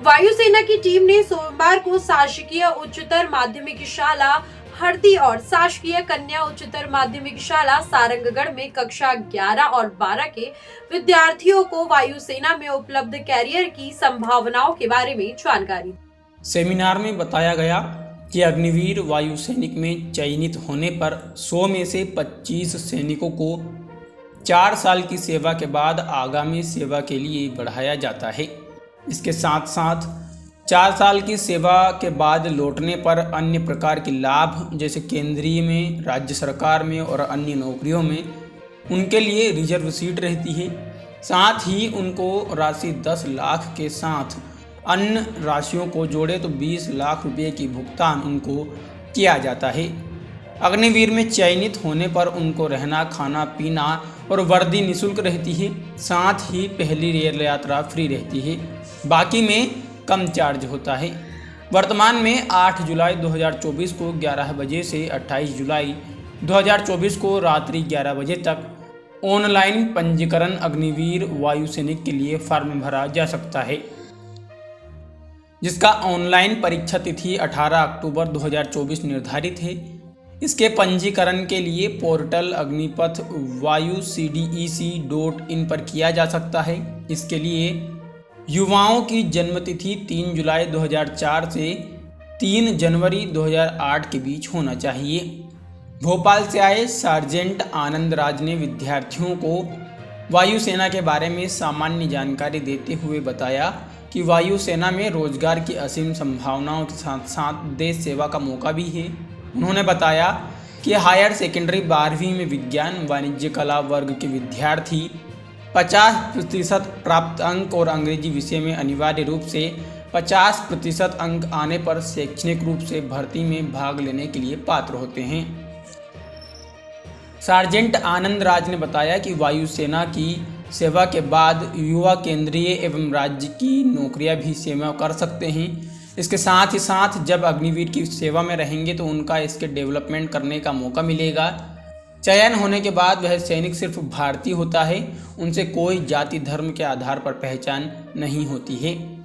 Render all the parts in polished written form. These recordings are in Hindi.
वायुसेना की टीम ने सोमवार को शासकीय उच्चतर माध्यमिक शाला हरदी और शासकीय कन्या उच्चतर माध्यमिक शाला सारंगगढ़ में कक्षा 11 और 12 के विद्यार्थियों को वायुसेना में उपलब्ध कैरियर की संभावनाओं के बारे में जानकारी। सेमिनार में बताया गया कि अग्निवीर वायु सैनिक में चयनित होने पर 100 में से 25 सैनिकों को 4 साल की सेवा के बाद आगामी सेवा के लिए बढ़ाया जाता है। इसके साथ साथ 4 साल की सेवा के बाद लौटने पर अन्य प्रकार के लाभ जैसे केंद्रीय में, राज्य सरकार में और अन्य नौकरियों में उनके लिए रिजर्व सीट रहती है। साथ ही उनको राशि 10 लाख के साथ अन्य राशियों को जोड़े तो 20 लाख रुपए की भुगतान उनको किया जाता है। अग्निवीर में चयनित होने पर उनको रहना, खाना, पीना और वर्दी निःशुल्क रहती है। साथ ही पहली रेल यात्रा फ्री रहती है, बाकी में कम चार्ज होता है। वर्तमान में 8 जुलाई 2024 को 11 बजे से 28 जुलाई 2024 को रात्रि 11 बजे तक ऑनलाइन पंजीकरण अग्निवीर वायु सैनिक के लिए फॉर्म भरा जा सकता है, जिसका ऑनलाइन परीक्षा तिथि 18 अक्टूबर 2024 निर्धारित है। इसके पंजीकरण के लिए पोर्टल अग्निपथ wayucdec.in पर किया जा सकता है। इसके लिए युवाओं की जन्मतिथि 3 जुलाई 2004 से 3 जनवरी 2008 के बीच होना चाहिए। भोपाल से आए सार्जेंट आनंद राज ने विद्यार्थियों को वायुसेना के बारे में सामान्य जानकारी देते हुए बताया कि वायुसेना में रोजगार की असीम संभावनाओं के साथ साथ देश सेवा का मौका भी है। उन्होंने बताया कि हायर सेकेंडरी 12वीं में विज्ञान, वाणिज्य, कला वर्ग के विद्यार्थी 50% प्राप्त अंक और अंग्रेजी विषय में अनिवार्य रूप से 50% अंक आने पर शैक्षणिक रूप से भर्ती में भाग लेने के लिए पात्र होते हैं। सार्जेंट आनंद राज ने बताया कि वायुसेना की सेवा के बाद युवा केंद्रीय एवं राज्य की नौकरियां भी सेवा कर सकते हैं। इसके साथ ही साथ जब अग्निवीर की सेवा में रहेंगे तो उनका इसके डेवलपमेंट करने का मौका मिलेगा। चयन होने के बाद वह सैनिक सिर्फ भारतीय होता है, उनसे कोई जाति धर्म के आधार पर पहचान नहीं होती है।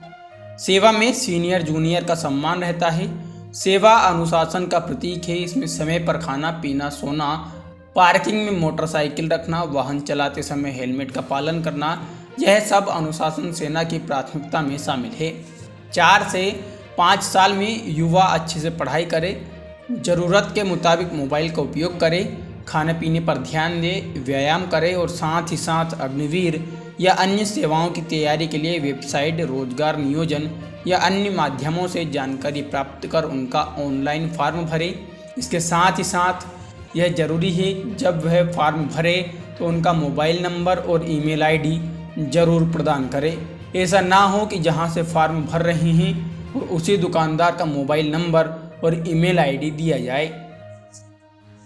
सेवा में सीनियर जूनियर का सम्मान रहता है। सेवा अनुशासन का प्रतीक है। इसमें समय पर खाना पीना, सोना, पार्किंग में मोटरसाइकिल रखना, वाहन चलाते समय हेलमेट का पालन करना, यह सब अनुशासन सेना की प्राथमिकता में शामिल है। 4 से 5 साल में युवा अच्छे से पढ़ाई करे, ज़रूरत के मुताबिक मोबाइल का उपयोग करे, खाने पीने पर ध्यान दे, व्यायाम करे और साथ ही साथ अग्निवीर या अन्य सेवाओं की तैयारी के लिए वेबसाइट, रोजगार नियोजन या अन्य माध्यमों से जानकारी प्राप्त कर उनका ऑनलाइन फॉर्म भरे। इसके साथ ही साथ यह ज़रूरी है जब वह फॉर्म भरे तो उनका मोबाइल नंबर और ईमेल आईडी ज़रूर प्रदान करें। ऐसा ना हो कि जहां से फॉर्म भर रहे हैं और उसी दुकानदार का मोबाइल नंबर और ईमेल आईडी दिया जाए।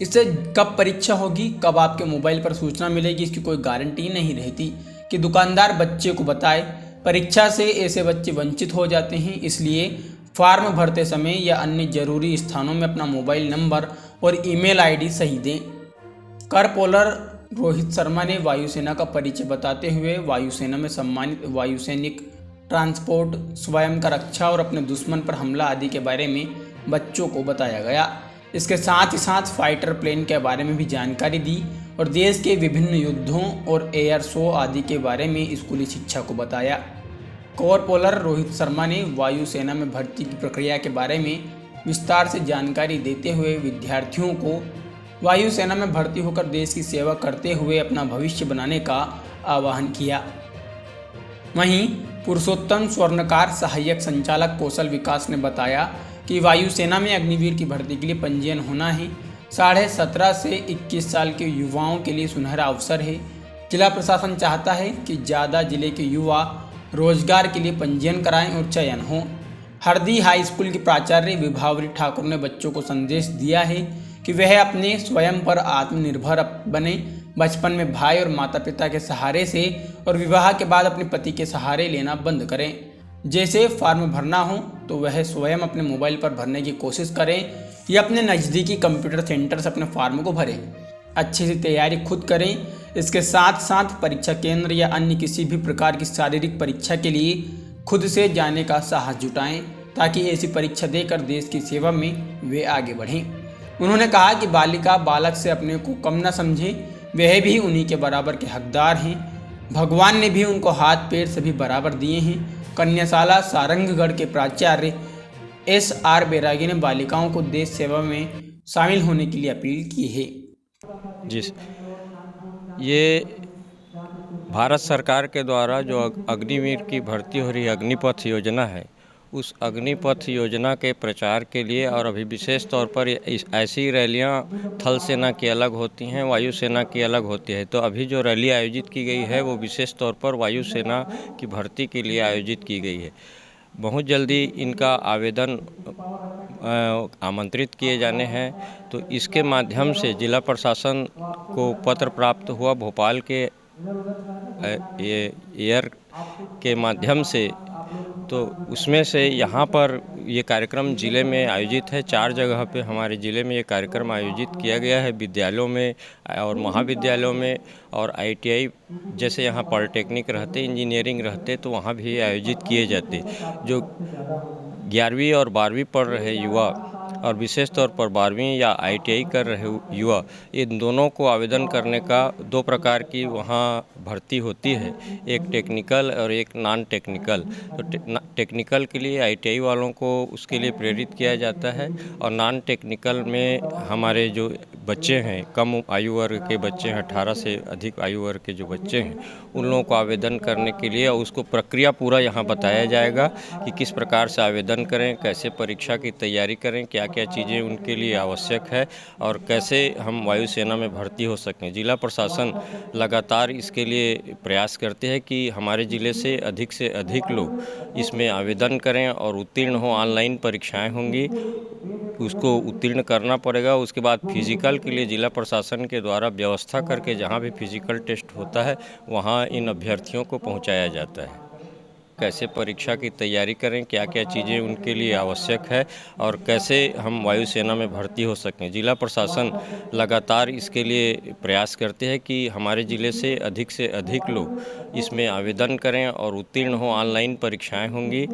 इससे कब परीक्षा होगी, कब आपके मोबाइल पर सूचना मिलेगी, इसकी कोई गारंटी नहीं रहती कि दुकानदार बच्चे को बताए। परीक्षा से ऐसे बच्चे वंचित हो जाते हैं, इसलिए फॉर्म भरते समय या अन्य जरूरी स्थानों में अपना मोबाइल नंबर और ईमेल आईडी सही दें। करपोलर रोहित शर्मा ने वायुसेना का परिचय बताते हुए वायुसेना में सम्मानित वायुसैनिक ट्रांसपोर्ट, स्वयं का रक्षा और अपने दुश्मन पर हमला आदि के बारे में बच्चों को बताया गया। इसके साथ ही साथ फाइटर प्लेन के बारे में भी जानकारी दी और देश के विभिन्न युद्धों और एयर शो आदि के बारे में स्कूली शिक्षा को बताया। कॉरपोलर रोहित शर्मा ने वायुसेना में भर्ती की प्रक्रिया के बारे में विस्तार से जानकारी देते हुए विद्यार्थियों को वायुसेना में भर्ती होकर देश की सेवा करते हुए अपना भविष्य बनाने का आह्वान किया। वहीं पुरुषोत्तम स्वर्णकार सहायक संचालक कौशल विकास ने बताया कि वायुसेना में अग्निवीर की भर्ती के लिए पंजीयन होना है। 17.5 से 21 साल के युवाओं के लिए सुनहरा अवसर है। जिला प्रशासन चाहता है कि ज़्यादा जिले के युवा रोजगार के लिए पंजीयन कराएं और चयन हो। हरदी हाई स्कूल की प्राचार्य विभावरी ठाकुर ने बच्चों को संदेश दिया है कि वह अपने स्वयं पर आत्मनिर्भर बने, बचपन में भाई और माता पिता के सहारे से और विवाह के बाद अपने पति के सहारे लेना बंद करें। जैसे फॉर्म भरना हो तो वह स्वयं अपने मोबाइल पर भरने की कोशिश करें या अपने नज़दीकी कंप्यूटर सेंटर से अपने फॉर्म को भरें। अच्छे से तैयारी खुद करें। इसके साथ साथ परीक्षा केंद्र या अन्य किसी भी प्रकार की शारीरिक परीक्षा के लिए खुद से जाने का साहस जुटाएं ताकि ऐसी परीक्षा देकर देश की सेवा में वे आगे बढ़ें। उन्होंने कहा कि बालिका बालक से अपने को कम न समझें, वह भी उन्हीं के बराबर के हकदार हैं। भगवान ने भी उनको हाथ पैर सभी बराबर दिए हैं। कन्याशाला सारंगगढ़ के प्राचार्य SR बैरागी ने बालिकाओं को देश सेवा में शामिल होने के लिए अपील की है। जी, ये भारत सरकार के द्वारा जो अग्निवीर की भर्ती हो रही अग्निपथ योजना है, उस अग्निपथ योजना के प्रचार के लिए और अभी विशेष तौर पर ऐसी रैलियां थल सेना की अलग होती हैं, वायुसेना की अलग होती है। तो अभी जो रैली आयोजित की गई है वो विशेष तौर पर वायुसेना की भर्ती के लिए आयोजित की गई है। बहुत जल्दी इनका आवेदन आमंत्रित किए जाने हैं। तो इसके माध्यम से जिला प्रशासन को पत्र प्राप्त हुआ भोपाल के एयर के माध्यम से, तो उसमें से यहाँ पर ये कार्यक्रम ज़िले में आयोजित है। 4 जगह पे हमारे ज़िले में ये कार्यक्रम आयोजित किया गया है, विद्यालयों में और महाविद्यालयों में और ITI जैसे यहाँ पॉलिटेक्निक रहते, इंजीनियरिंग रहते, तो वहाँ भी आयोजित किए जाते। जो 11वीं और 12वीं पढ़ रहे युवा और विशेष तौर पर 12वीं या ITI कर रहे युवा, इन दोनों को आवेदन करने का 2 प्रकार की वहाँ भर्ती होती है, एक टेक्निकल और एक नॉन टेक्निकल। तो टेक्निकल के लिए ITI वालों को उसके लिए प्रेरित किया जाता है और नॉन टेक्निकल में हमारे जो बच्चे हैं, कम आयु वर्ग के बच्चे हैं, 18 से अधिक आयु वर्ग के जो बच्चे हैं, उन लोगों को आवेदन करने के लिए उसको प्रक्रिया पूरा यहाँ बताया जाएगा कि किस प्रकार से आवेदन करें, कैसे परीक्षा की तैयारी करें, क्या क्या चीज़ें उनके लिए आवश्यक है और कैसे हम वायुसेना में भर्ती हो सकें। जिला प्रशासन लगातार इसके लिए प्रयास करते हैं कि हमारे ज़िले से अधिक लोग इसमें आवेदन करें और उत्तीर्ण हो। ऑनलाइन परीक्षाएं होंगी, उसको उत्तीर्ण करना पड़ेगा। उसके बाद फिजिकल के लिए जिला प्रशासन के द्वारा व्यवस्था करके जहाँ भी फिजिकल टेस्ट होता है वहाँ इन अभ्यर्थियों को पहुँचाया जाता है। कैसे परीक्षा की तैयारी करें, क्या क्या चीज़ें उनके लिए आवश्यक है और कैसे हम वायुसेना में भर्ती हो सकें। जिला प्रशासन लगातार इसके लिए प्रयास करते हैं कि हमारे ज़िले से अधिक लोग इसमें आवेदन करें और उत्तीर्ण हो। ऑनलाइन परीक्षाएं होंगी,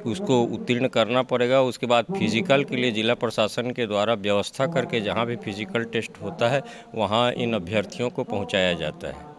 उसको उत्तीर्ण करना पड़ेगा। उसके बाद फिजिकल के लिए जिला प्रशासन के द्वारा व्यवस्था करके जहाँ भी फिजिकल टेस्ट होता है वहाँ इन अभ्यर्थियों को पहुँचाया जाता है।